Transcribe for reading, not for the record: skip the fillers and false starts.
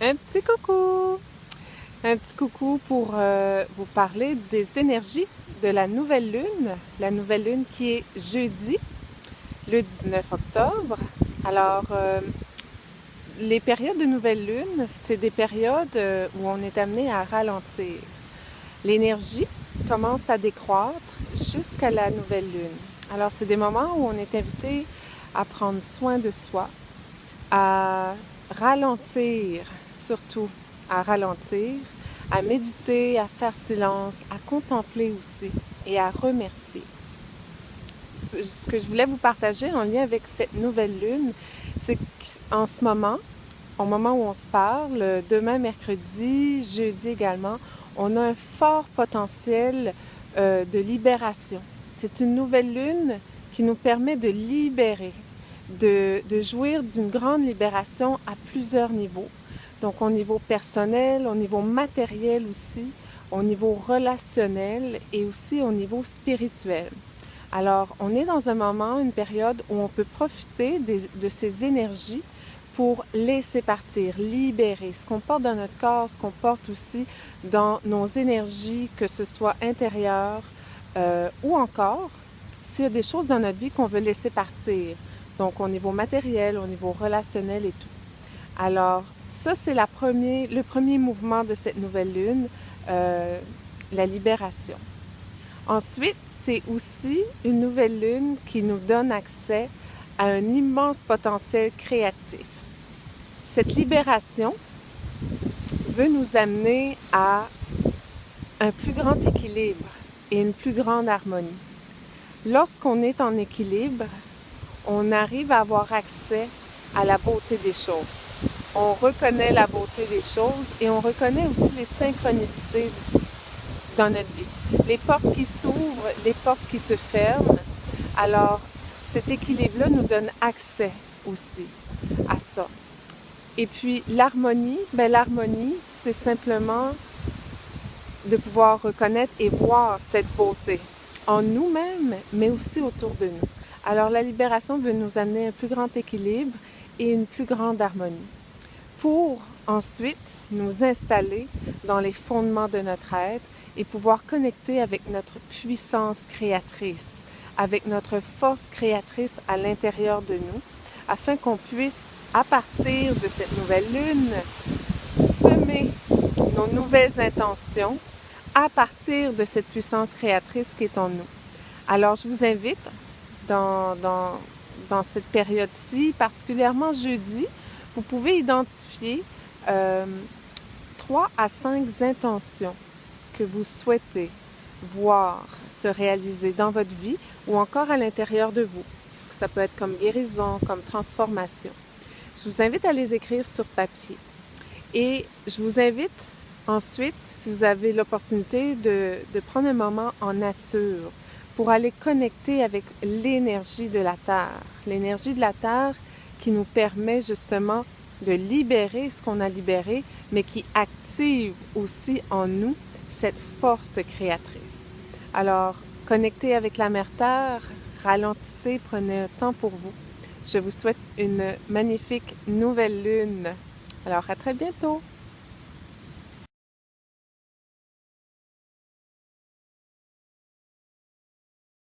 Un petit coucou! Un petit coucou pour vous parler des énergies de la nouvelle lune qui est jeudi, le 19 octobre. Alors, les périodes de nouvelle lune, c'est des périodes où on est amené à ralentir. L'énergie commence à décroître jusqu'à la nouvelle lune. Alors, c'est des moments où on est invité à prendre soin de soi, à ralentir, surtout à ralentir, à méditer, à faire silence, à contempler aussi et à remercier. Ce que je voulais vous partager en lien avec cette nouvelle lune, c'est qu'en ce moment, au moment où on se parle, demain mercredi, jeudi également, on a un fort potentiel de libération. C'est une nouvelle lune qui nous permet de libérer, de jouir d'une grande libération à plusieurs niveaux. Donc au niveau personnel, au niveau matériel aussi, au niveau relationnel et aussi au niveau spirituel. Alors, on est dans un moment, une période où on peut profiter de ces énergies pour laisser partir, libérer ce qu'on porte dans notre corps, ce qu'on porte aussi dans nos énergies, que ce soit intérieures ou encore s'il y a des choses dans notre vie qu'on veut laisser partir. Donc, au niveau matériel, au niveau relationnel et tout. Alors, ça, c'est le premier mouvement de cette nouvelle lune, la libération. Ensuite, c'est aussi une nouvelle lune qui nous donne accès à un immense potentiel créatif. Cette libération veut nous amener à un plus grand équilibre et une plus grande harmonie. Lorsqu'on est en équilibre, on arrive à avoir accès à la beauté des choses. On reconnaît la beauté des choses et on reconnaît aussi les synchronicités dans notre vie. Les portes qui s'ouvrent, les portes qui se ferment. Alors, cet équilibre-là nous donne accès aussi à ça. Et puis, l'harmonie, l'harmonie, c'est simplement de pouvoir reconnaître et voir cette beauté en nous-mêmes, mais aussi autour de nous. Alors, la libération veut nous amener un plus grand équilibre et une plus grande harmonie pour ensuite nous installer dans les fondements de notre être et pouvoir connecter avec notre puissance créatrice, avec notre force créatrice à l'intérieur de nous, afin qu'on puisse, à partir de cette nouvelle lune, semer nos nouvelles intentions à partir de cette puissance créatrice qui est en nous. Alors, je vous invite dans cette période-ci, particulièrement jeudi, vous pouvez identifier 3 à 5 intentions que vous souhaitez voir se réaliser dans votre vie ou encore à l'intérieur de vous. Ça peut être comme guérison, comme transformation. Je vous invite à les écrire sur papier. Et je vous invite ensuite, si vous avez l'opportunité, de prendre un moment en nature pour aller connecter avec l'énergie de la Terre. L'énergie de la Terre qui nous permet justement de libérer ce qu'on a libéré, mais qui active aussi en nous cette force créatrice. Alors, connectez avec la Mère Terre, ralentissez, prenez un temps pour vous. Je vous souhaite une magnifique nouvelle lune. Alors, à très bientôt!